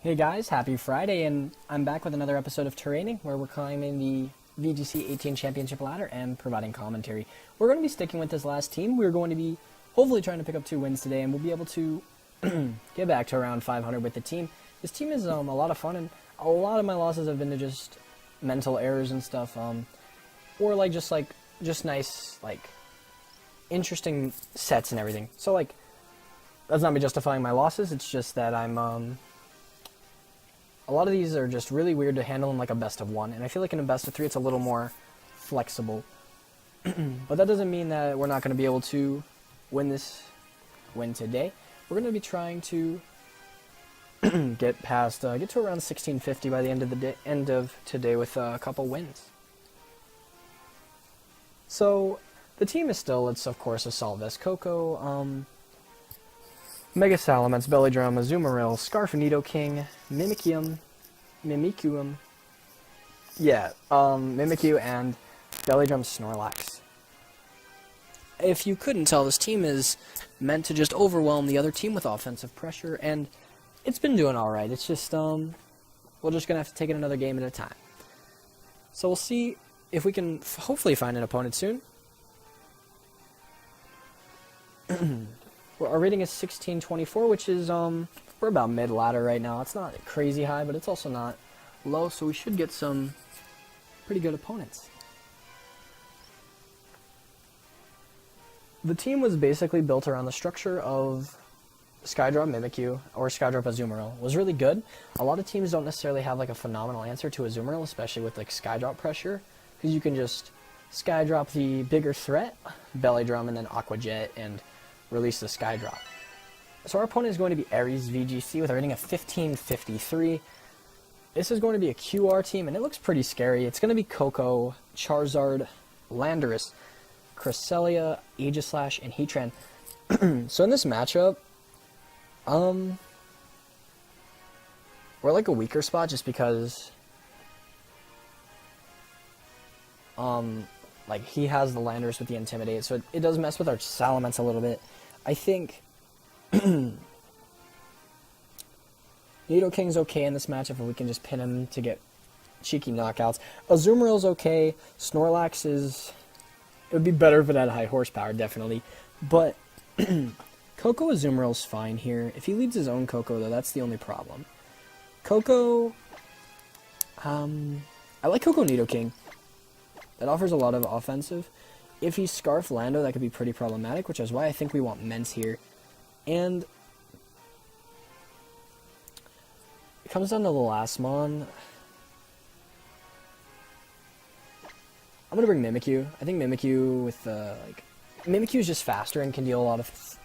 Hey guys, happy Friday, and I'm back with another episode of Terraining, where we're climbing the VGC 18 Championship ladder and providing commentary. We're going to be sticking with this last team. We're going to be hopefully trying to pick up 2 wins today, and we'll be able to get back to around 500 with the team. This team is a lot of fun, and a lot of my losses have been to just mental errors and stuff, or just nice, interesting sets and everything. So, that's not me justifying my losses, it's just that a lot of these are just really weird to handle in a best of 1, and I feel like in a best of 3 it's a little more flexible. But that doesn't mean that we're not going to be able to win today. We're going to be trying to get to around 1650 by the end of today with a couple wins. So the team is still, it's of course Assault Vest Coco, Mega Salamence, Belly Drum, Azumarill, Scarfinito King, Mimikyu, and Belly Drum Snorlax. If you couldn't tell, this team is meant to just overwhelm the other team with offensive pressure, and it's been doing alright. It's just, we're just gonna have to take it another game at a time. So we'll see if we can hopefully find an opponent soon. Our rating is 1624, which is, we're about mid-ladder right now. It's not crazy high, but it's also not low, so we should get some pretty good opponents. The team was basically built around the structure of Skydrop Mimikyu, or Skydrop Azumarill. It was really good. A lot of teams don't necessarily have, a phenomenal answer to Azumarill, especially with, Skydrop pressure, because you can just Skydrop the bigger threat, Belly Drum, and then Aqua Jet, and release the Skydrop. So our opponent is going to be Ares VGC with a rating of 1553. This is going to be a QR team, and it looks pretty scary. It's going to be Coco, Charizard, Landorus, Cresselia, Aegislash, and Heatran. So in this matchup, we're a weaker spot just because he has the Landorus with the Intimidate, so it does mess with our Salamence a little bit. I think Nidoking's okay in this matchup if we can just pin him to get cheeky knockouts. Azumarill's okay. Snorlax is... It would be better if it had high horsepower, definitely. But Coco Azumarill's fine here. If he leads his own Coco, though, that's the only problem. Coco... I like Coco Nidoking. That offers a lot of offensive. If he Scarf Lando, that could be pretty problematic, which is why I think we want Mence here. And it comes down to the last mon. I'm going to bring Mimikyu. I think Mimikyu with, Mimikyu is just faster and can deal a lot of...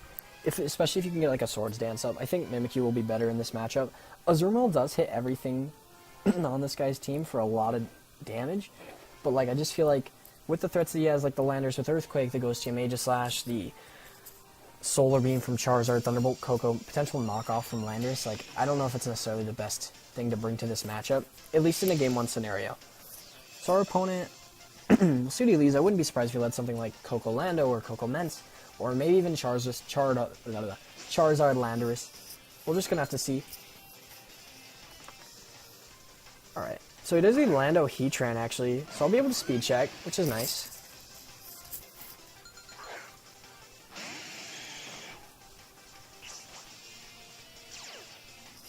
especially if you can get, a Swords Dance up. I think Mimikyu will be better in this matchup. Azumarill does hit everything on this guy's team for a lot of damage. But, I just feel like with the threats that he has, the Landorus with Earthquake, the Ghost Team Aegislash, the Solar Beam from Charizard, Thunderbolt, Coco, potential knockoff from Landorus, I don't know if it's necessarily the best thing to bring to this matchup, at least in a Game 1 scenario. So our opponent, we'll see what he leads. I wouldn't be surprised if he led something like Coco Lando or Coco Mence, or maybe even Charizard Landorus. We're just going to have to see. Alright. So he does lead Lando Heatran, actually, so I'll be able to speed check, which is nice.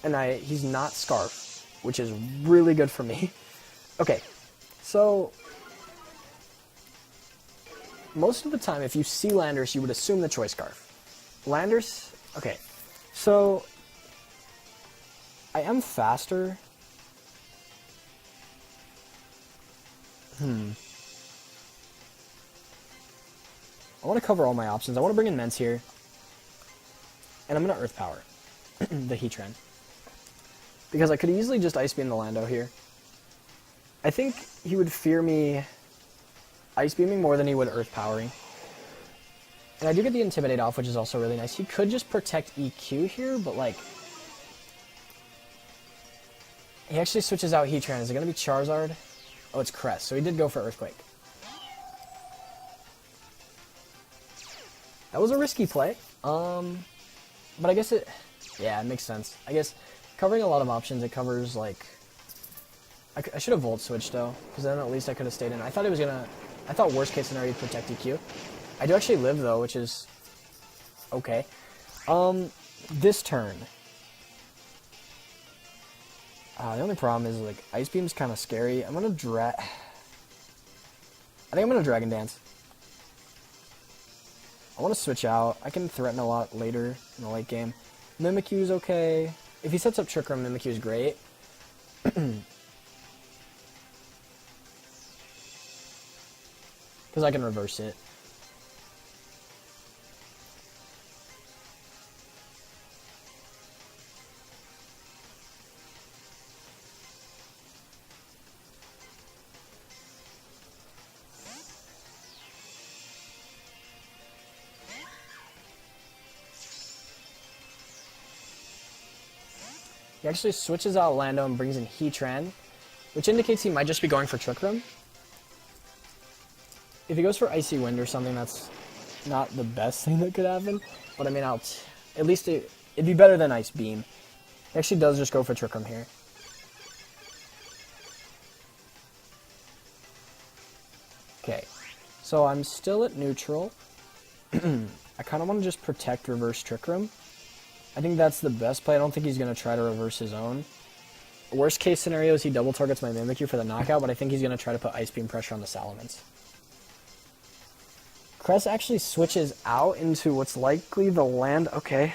And he's not Scarf, which is really good for me. Okay, so most of the time, if you see Landorus, you would assume the Choice Scarf. Landorus, okay, so I am faster. I want to cover all my options. I want to bring in Mence here. And I'm going to Earth Power the Heatran. Because I could easily just Ice Beam the Lando here. I think he would fear me Ice Beaming more than he would Earth Powering. And I do get the Intimidate off, which is also really nice. He could just protect EQ here, but he actually switches out Heatran. Is it going to be Charizard? Oh, it's Crest, so he did go for Earthquake. That was a risky play. But I guess it makes sense. I guess covering a lot of options. It covers, like... I should have Volt switched, though, because then at least I could have stayed in. I thought it was gonna... I thought worst case scenario he'd protect EQ. I do actually live, though, which is... okay. This turn. The only problem is, like, Ice Beam's kind of scary. I'm gonna I think I'm gonna Dragon Dance. I want to switch out. I can threaten a lot later in the late game. Mimikyu's okay. If he sets up Trick Room, Mimikyu's great. Because I can reverse it. He actually switches out Lando and brings in Heatran, which indicates he might just be going for Trick Room. If he goes for Icy Wind or something, that's not the best thing that could happen. But I mean, at least it'd be better than Ice Beam. He actually does just go for Trick Room here. Okay, so I'm still at neutral. I kind of want to just protect reverse Trick Room. I think that's the best play. I don't think he's going to try to reverse his own. Worst case scenario is he double targets my Mimikyu for the knockout, but I think he's going to try to put Ice Beam pressure on the Salamence. Cress actually switches out into what's likely the land. Okay.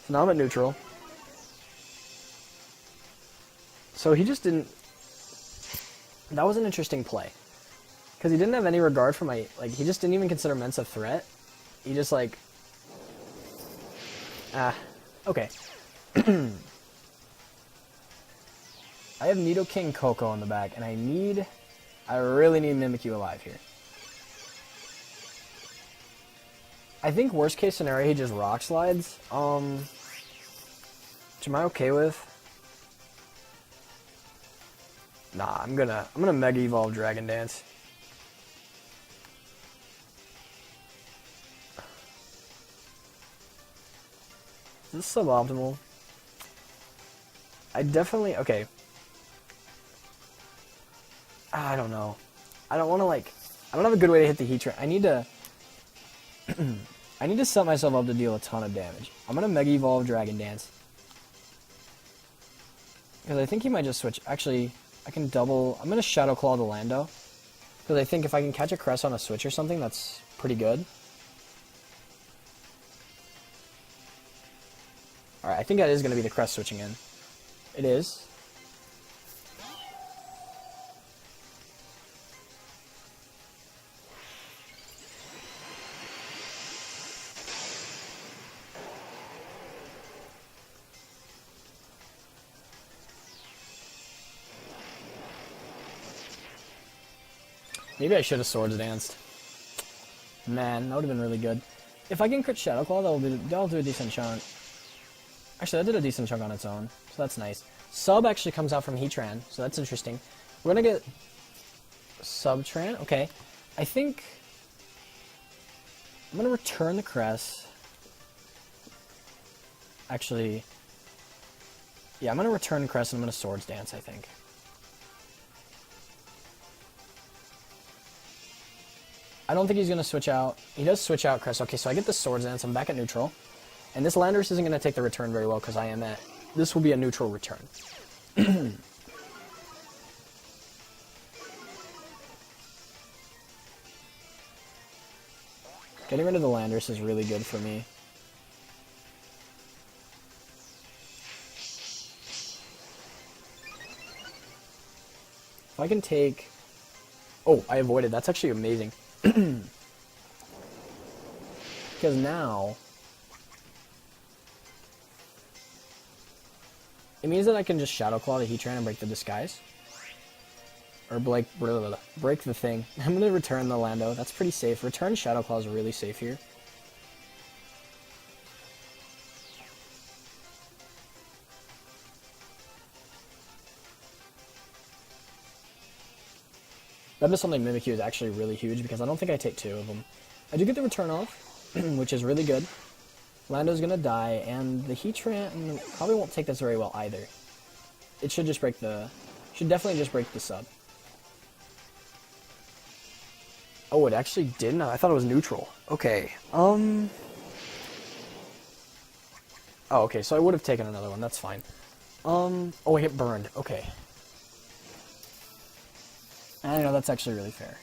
So now I'm at neutral. So he just didn't... That was an interesting play. Because he didn't have any regard for my... Like, he just didn't even consider Mence a threat. He just, like... okay. I have Nidoking Coco on the back, and I really need Mimikyu alive here. I think worst case scenario, he just Rock Slides. Which am I okay with? Nah, I'm gonna Mega Evolve Dragon Dance. Is this suboptimal? I definitely... Okay. I don't know. I don't want to, like... I don't have a good way to hit the Heatran. I need to... I need to set myself up to deal a ton of damage. I'm going to Mega Evolve Dragon Dance. Because I think he might just switch... Actually, I can double... I'm going to Shadow Claw the Lando. Because I think if I can catch a Cress on a switch or something, that's pretty good. Alright, I think that is going to be the Crest switching in. It is. Maybe I should have Swords Danced. Man, that would have been really good. If I can crit Shadow Claw, that'll do a decent chunk. Actually, that did a decent chunk on its own, so that's nice. Sub actually comes out from Heatran, so that's interesting. We're gonna get Subtran. Okay, I think I'm gonna return the Crest. Actually, yeah, I'm gonna return Crest and I'm gonna Swords Dance, I think. I don't think he's gonna switch out. He does switch out Crest. Okay, so I get the Swords Dance. I'm back at neutral. And this Landorus isn't going to take the return very well because I am at... This will be a neutral return. Getting rid of the Landorus is really good for me. If I can take... Oh, I avoided. That's actually amazing. Because now... It means that I can just Shadow Claw the Heatran and break the disguise. Or break the thing. I'm going to return the Lando. That's pretty safe. Return Shadow Claw is really safe here. That Missile Mimikyu is actually really huge because I don't think I take two of them. I do get the return off. which is really good. Lando's gonna die, and the Heatran probably won't take this very well either. It should just break the... should definitely just break the sub. Oh, it actually didn't? I thought it was neutral. Okay, Oh, okay, so I would have taken another one, that's fine. Oh, I get burned, okay. I know, that's actually really fair.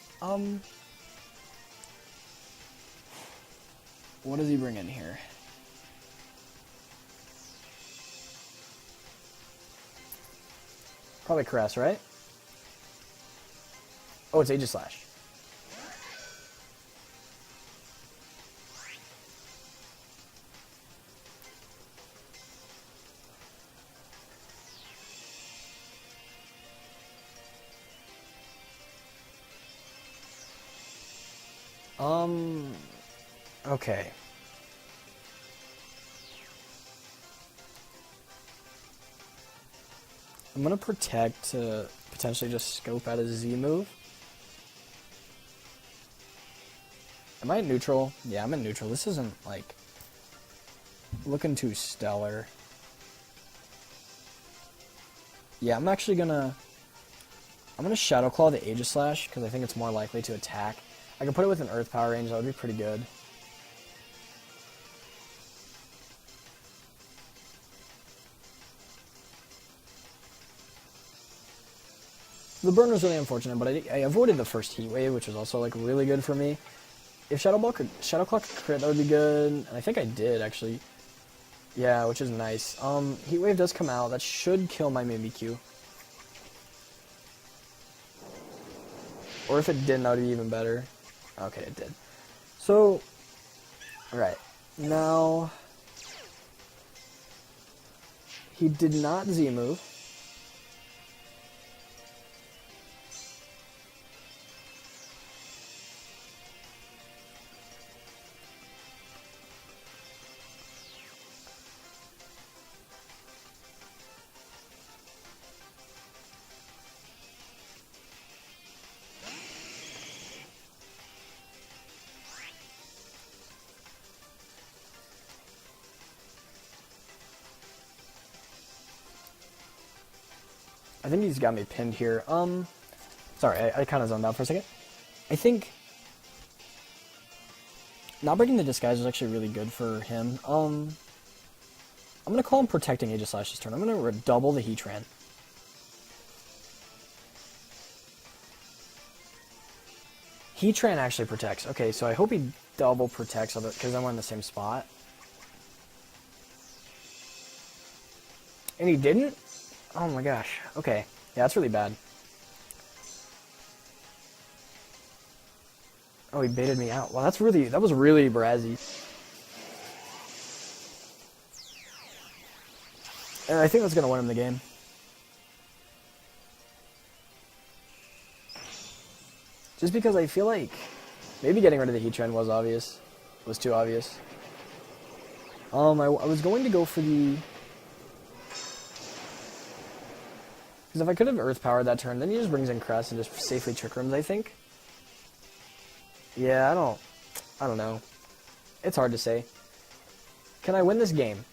What does he bring in here? Probably Caress, right? Oh, it's Aegislash. Okay. I'm gonna protect to potentially just scope out a Z move. Am I in neutral? Yeah, I'm in neutral. This isn't, like, looking too stellar. Yeah, I'm actually gonna... I'm gonna Shadow Claw the Aegislash, because I think it's more likely to attack. I could put it with an Earth Power range, that would be pretty good. The burn was really unfortunate, but I avoided the first Heat Wave, which was also, like, really good for me. If Shadow Claw could crit, that would be good. And I think I did, actually. Yeah, which is nice. Heat Wave does come out. That should kill my Mimikyu. Or if it didn't, that would be even better. Okay, it did. So, alright. Now, he did not Z-move. I think he's got me pinned here. Sorry, I kind of zoned out for a second. I think not breaking the disguise is actually really good for him. I'm gonna call him protecting Aegislash this turn. I'm gonna double the Heatran. Heatran actually protects. Okay, so I hope he double protects because then we're in the same spot. And he didn't? Oh my gosh. Okay. Yeah, that's really bad. Oh, he baited me out. Wow, that was really brazzy. And I think that's gonna win him the game. Just because I feel like maybe getting rid of the Heatran was too obvious. I was going to go for the... Because if I could have Earth Powered that turn, then he just brings in Crest and just safely Trick Rooms, I think. Yeah, I don't know. It's hard to say. Can I win this game?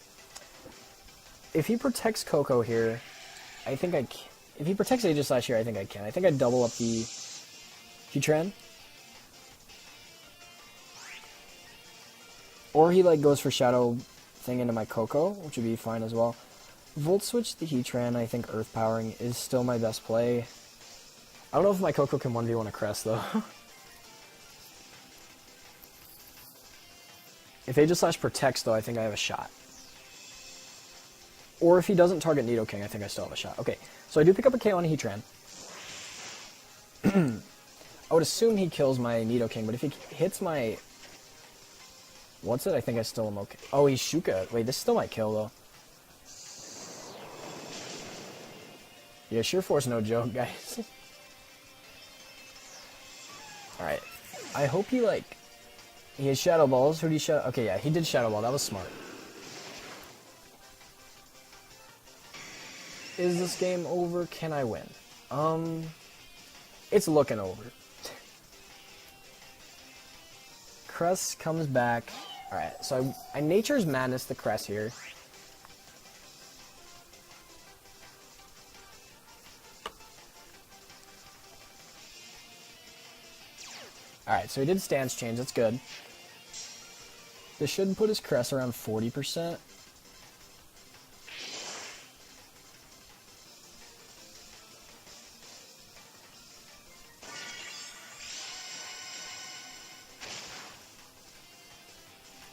If he protects Coco here, I think I can. If he protects Aegislash here, I think I can. I think I double up the Heatran. Or he, like, goes for Shadow thing into my Coco, which would be fine as well. Volt Switch the Heatran, I think Earth Powering is still my best play. I don't know if my Coco can 1v1 a Crest, though. If Aegislash protects, though, I think I have a shot. Or if he doesn't target Nidoking, I think I still have a shot. Okay, so I do pick up a KO on Heatran. I would assume he kills my Nidoking, but if he hits my... What's it? I think I still am okay. Oh, he's Shuka. Wait, this still might kill, though. Yeah, Sheer Force, no joke, guys. Alright. I hope he, like... He has Shadow Balls. Who did he Shadow... Okay, yeah, he did Shadow Ball. That was smart. Is this game over? Can I win? It's looking over. Cress comes back. Alright, so I Nature's Madness the Cress here. Alright, so he did stance change, that's good. This should put his Cress around 40%.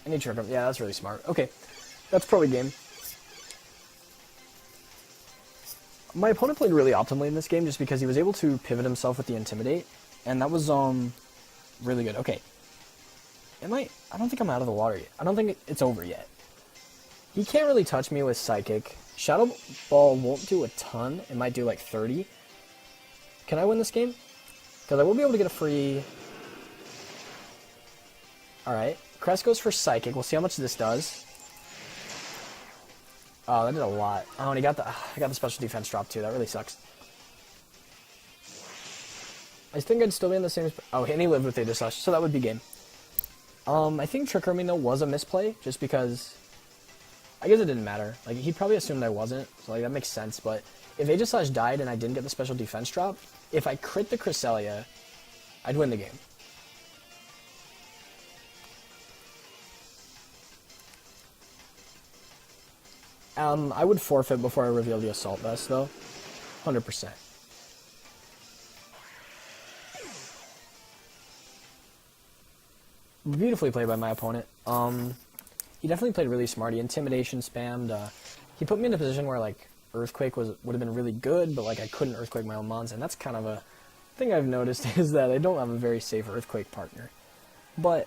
I need to trick him. Yeah, that's really smart. Okay, that's probably game. My opponent played really optimally in this game just because he was able to pivot himself with the Intimidate, and that was really good. Okay. I don't think I'm out of the water yet. I don't think it's over yet. He can't really touch me with Psychic. Shadow Ball won't do a ton. It might do like 30. Can I win this game? Because I will be able to get a free... Alright. Crest goes for Psychic. We'll see how much this does. Oh, that did a lot. Oh, and I got the special defense drop too. That really sucks. I think I'd still be in the same... Oh, and he lived with Aegis Slash, so that would be game. I think Trick Rooming, though, was a misplay, just because... I guess it didn't matter. Like, he probably assumed I wasn't, so, like, that makes sense, but if Aegis Slash died and I didn't get the special defense drop, if I crit the Cresselia, I'd win the game. I would forfeit before I reveal the Assault Vest, though. 100%. Beautifully played by my opponent. He definitely played really smart. He Intimidation spammed. He put me in a position where, like, Earthquake would have been really good, but, like, I couldn't Earthquake my own mons, and that's kind of a thing I've noticed is that I don't have a very safe Earthquake partner. But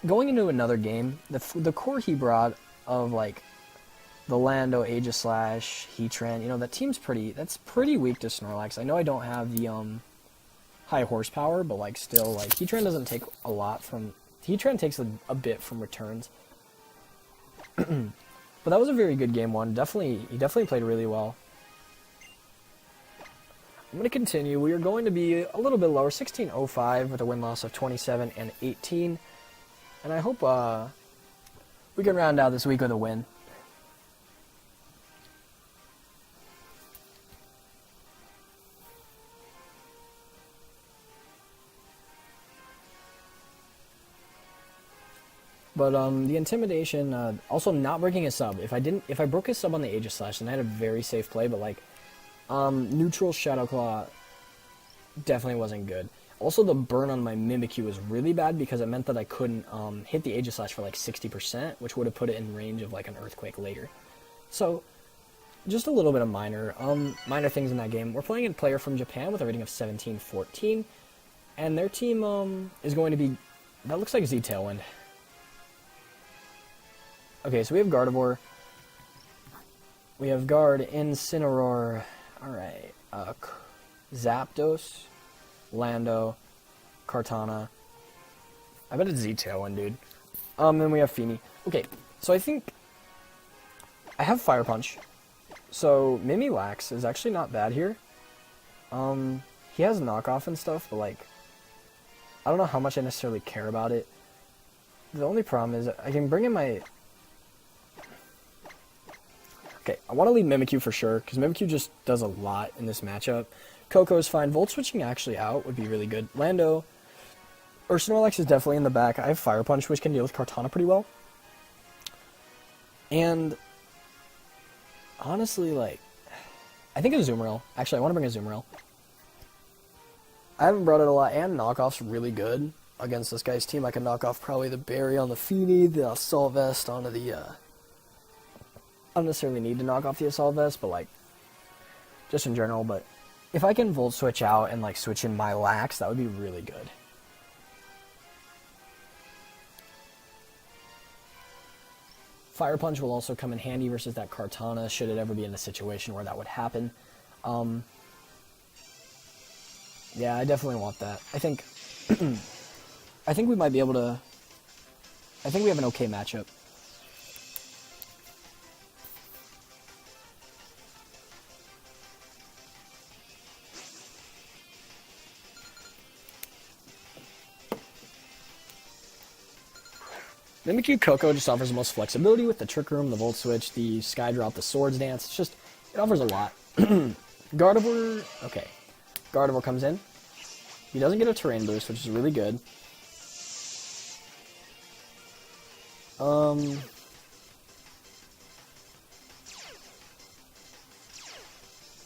going into another game, the core he brought of, like, the Lando, Aegis Slash, Heatran, you know, that's pretty weak to Snorlax. I know I don't have the, high horsepower, but, like, still, like, Heatran doesn't take a lot from... Heatran takes a bit from returns. But that was a very good game one. He definitely played really well. I'm going to continue. We are going to be a little bit lower, 1605 with a win-loss of 27 and 18. And I hope we can round out this week with a win. But the Intimidation, also not breaking his sub. If I broke his sub on the Aegis Slash, then I had a very safe play. But like, neutral Shadow Claw definitely wasn't good. Also, the burn on my Mimikyu was really bad because it meant that I couldn't hit the Aegis Slash for like 60%, which would have put it in range of like an Earthquake later. So, just a little bit of minor things in that game. We're playing a player from Japan with a rating of 17-14, and their team is going to be, that looks like Z Tailwind. Okay, so we have Gardevoir. We have Guard, Incineroar. Alright. Zapdos, Lando, Kartana. I bet it's Z-Tailwind, dude. Then we have Feeny. Okay, so I think I have Fire Punch. So Mimilax is actually not bad here. He has knockoff and stuff, but like, I don't know how much I necessarily care about it. The only problem is I can bring in my... Okay, I want to lead Mimikyu for sure, because Mimikyu just does a lot in this matchup. Coco is fine. Volt switching actually out would be really good. Lando, or Snorlax is definitely in the back. I have Fire Punch, which can deal with Kartana pretty well. And, honestly, like, I think a Azumarill. Actually, I want to bring a Azumarill. I haven't brought it a lot, and knockoff's really good against this guy's team. I can knock off probably the Berry on the Feeny, the Assault Vest onto the, I don't necessarily need to knock off the Assault Vest, but, like, just in general, but if I can Volt Switch out and, like, switch in my Lax, that would be really good. Fire Punch will also come in handy versus that Kartana, should it ever be in a situation where that would happen. Yeah, I definitely want that. I think, I think we might be able to, I think we have an okay matchup. Mimikyu Koko just offers the most flexibility with the Trick Room, the Volt Switch, the Sky Drop, the Swords Dance. It's just, it offers a lot. Gardevoir, okay. Gardevoir comes in. He doesn't get a Terrain Boost, which is really good.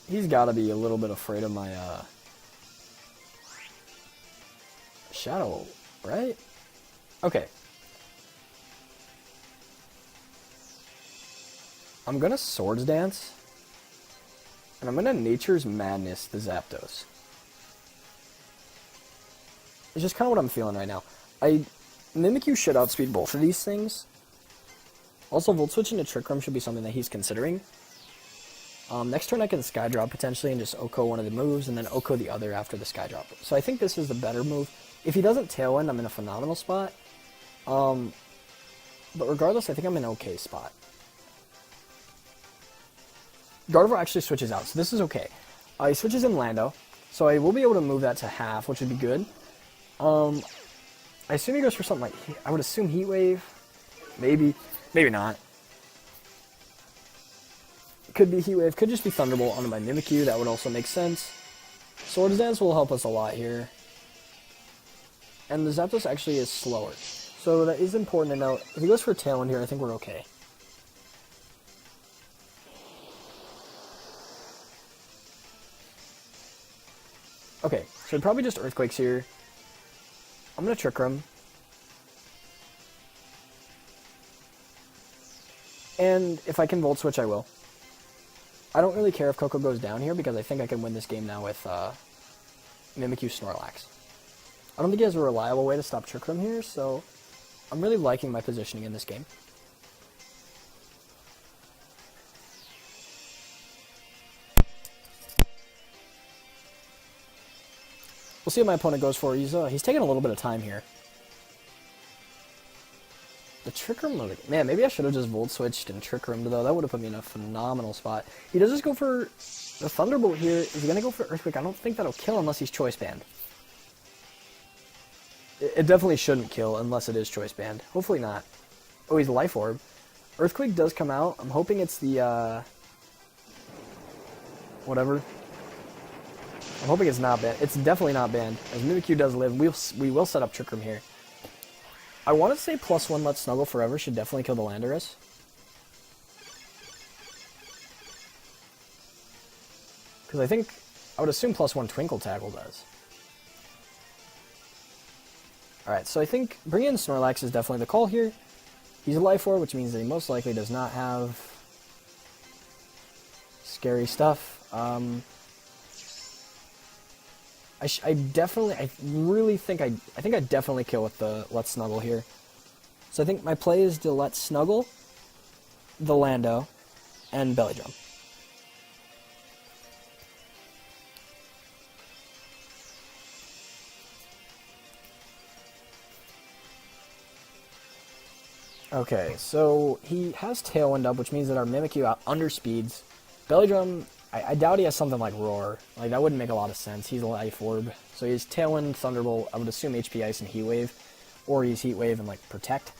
He's got to be a little bit afraid of my, Shadow, right? Okay. I'm gonna Swords Dance, and I'm gonna Nature's Madness the Zapdos. It's just kind of what I'm feeling right now. Mimikyu should outspeed both of these things. Also, Volt Switch into Trick Room should be something that he's considering. Next turn I can Sky Drop potentially and just Oko one of the moves, and then Oko the other after the Sky Drop. So I think this is the better move. If he doesn't Tailwind, I'm in a phenomenal spot. But regardless, I think I'm in an okay spot. Gardevoir actually switches out, so this is okay. He switches in Lando, so I will be able to move that to half, which would be good. I assume he goes for something like, I would assume Heat Wave. Maybe. Maybe not. Could be Heat Wave, could just be Thunderbolt onto my Mimikyu, that would also make sense. Swords Dance will help us a lot here. And the Zapdos actually is slower, so that is important to note. If he goes for a Tailwind here, I think we're okay. Okay, so probably just Earthquakes here. I'm going to Trick Room. And if I can Volt Switch, I will. I don't really care if Koko goes down here, because I think I can win this game now with Mimikyu Snorlax. I don't think he has a reliable way to stop Trick Room here, so I'm really liking my positioning in this game. We'll see what my opponent goes for. He's taking a little bit of time here. The Trick Room mode. Man, maybe I should have just Volt Switched and Trick Roomed, though. That would have put me in a phenomenal spot. He does just go for the Thunderbolt here. Is he going to go for Earthquake? I don't think that'll kill unless he's Choice Band. It definitely shouldn't kill unless it is Choice Band. Hopefully not. Oh, he's Life Orb. Earthquake does come out. I'm hoping it's the, whatever. I'm hoping it's not banned. It's definitely not banned. As Mimikyu does live, we will set up Trick Room here. I want to say +1 Let Snuggle Forever should definitely kill the Landorus. Because I think, I would assume +1 Twinkle Tackle does. Alright, so I think bringing in Snorlax is definitely the call here. He's a Life Orb, which means that he most likely does not have scary stuff. I really think I definitely kill with the Let's Snuggle here. So I think my play is to Let's Snuggle, the Lando, and Belly Drum. Okay, so he has Tailwind up, which means that our Mimikyu underspeeds. Belly Drum, I doubt he has something like Roar. Like, that wouldn't make a lot of sense. He's a Life Orb. So he's Tailwind, Thunderbolt, I would assume HP Ice and Heat Wave. Or he's Heat Wave and, like, Protect.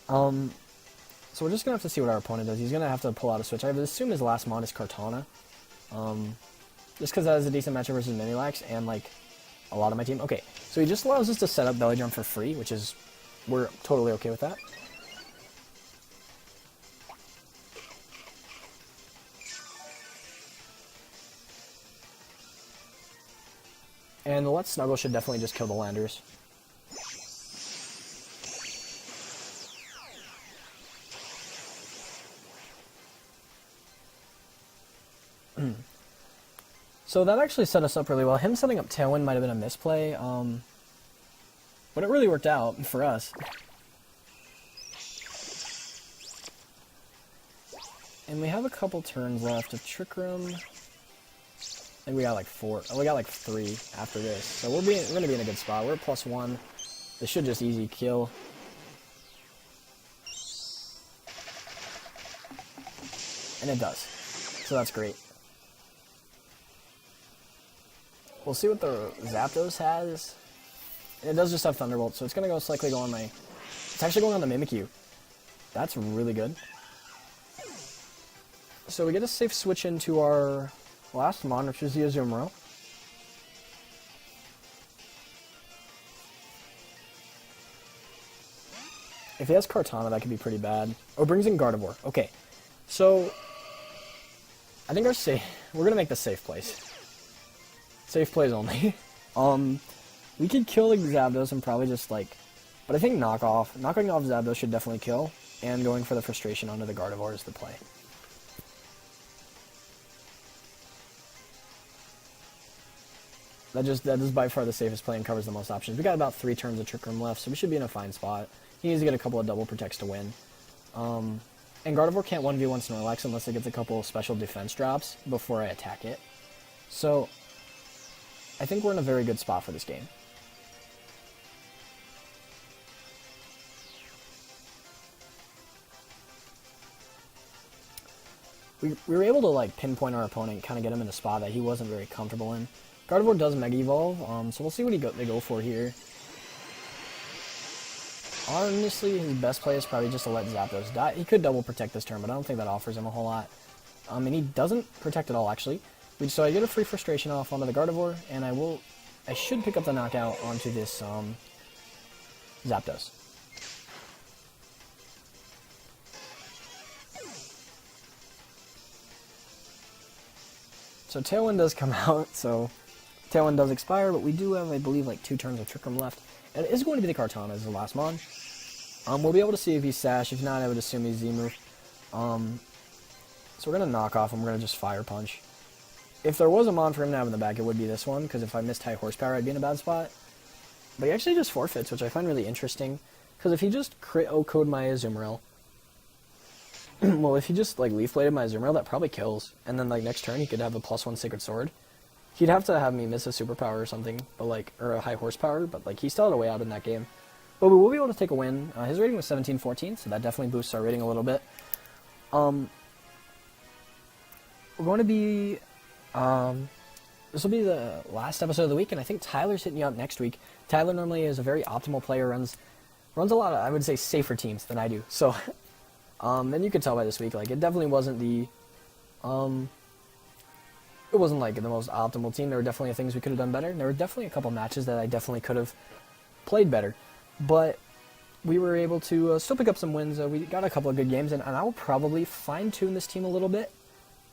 So we're just going to have to see what our opponent does. He's going to have to pull out a switch. I would assume his last mon is Kartana. Just because that is a decent matchup versus Mimilax and, like, a lot of my team. Okay, so he just allows us to set up Belly Drum for free, which is... we're totally okay with that. And the Let's Snuggle should definitely just kill the Landers. So that actually set us up really well. Him setting up Tailwind might have been a misplay, but it really worked out for us. And we have a couple turns left of Trick Room. I think we got like 4. Oh, we got like 3 after this. So we're going to be in a good spot. We're at +1. This should just easy kill. And it does. So that's great. We'll see what the Zapdos has. And it does just have Thunderbolt, so it's going to most likely go on my It's actually going on the Mimikyu. That's really good. So we get a safe switch into our last mon, which is the Azumarill. If he has Kartana, that could be pretty bad. Oh, brings in Gardevoir. Okay, so I think we're gonna make this safe place. Safe plays only. We could kill like Zapdos and probably just like, but I think knocking off Zapdos should definitely kill, and going for the frustration onto the Gardevoir is the play. That is by far the safest play and covers the most options. We got about 3 turns of Trick Room left, so we should be in a fine spot. He needs to get a couple of double protects to win. And Gardevoir can't 1v1 Snorlax unless it gets a couple of special defense drops before I attack it. So I think we're in a very good spot for this game. We were able to like pinpoint our opponent, kind of get him in a spot that he wasn't very comfortable in. Gardevoir does Mega Evolve, so we'll see what they go for here. Honestly, his best play is probably just to let Zapdos die. He could double protect this turn, but I don't think that offers him a whole lot. And he doesn't protect at all, actually. So I get a free frustration off onto the Gardevoir, and I should pick up the knockout onto this Zapdos. So Tailwind does come out, so Tailwind does expire, but we do have, I believe, like 2 turns of Trick Room left. And it is going to be the Kartana as the last mon. We'll be able to see if he's Sash. If not, I would assume he's Z-move. So we're going to knock off him. We're going to just Fire Punch. If there was a mon for him to have in the back, it would be this one, because if I missed high horsepower, I'd be in a bad spot. But he actually just forfeits, which I find really interesting, because if he just crit O-code my Azumarill, well, if he just like Leaf Bladed my Azumarill, that probably kills. And then like next turn, he could have a +1 Sacred Sword. He'd have to have me miss a superpower or something, but like, or a high horsepower, but like he still had a way out in that game. But we will be able to take a win. His rating was 17-14, so that definitely boosts our rating a little bit. We're going to be, this will be the last episode of the week, and I think Tyler's hitting you up next week. Tyler normally is a very optimal player, runs a lot of, I would say, safer teams than I do. So, and you could tell by this week, like, it definitely wasn't the, it wasn't like the most optimal team. There were definitely things we could have done better, and there were definitely a couple matches that I definitely could have played better. But we were able to still pick up some wins. We got a couple of good games, and I will probably fine-tune this team a little bit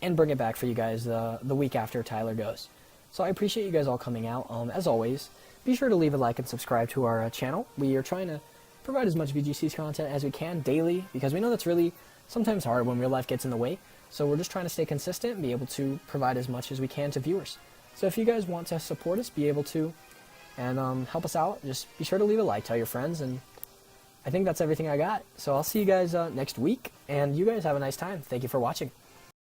and bring it back for you guys the week after Tyler goes. So I appreciate you guys all coming out. As always, be sure to leave a like and subscribe to our channel. We are trying to provide as much VGC's content as we can daily, because we know that's really sometimes hard when real life gets in the way. So we're just trying to stay consistent and be able to provide as much as we can to viewers. So if you guys want to support us, be able to, and help us out, just be sure to leave a like, tell your friends, and I think that's everything I got. So I'll see you guys next week, and you guys have a nice time. Thank you for watching.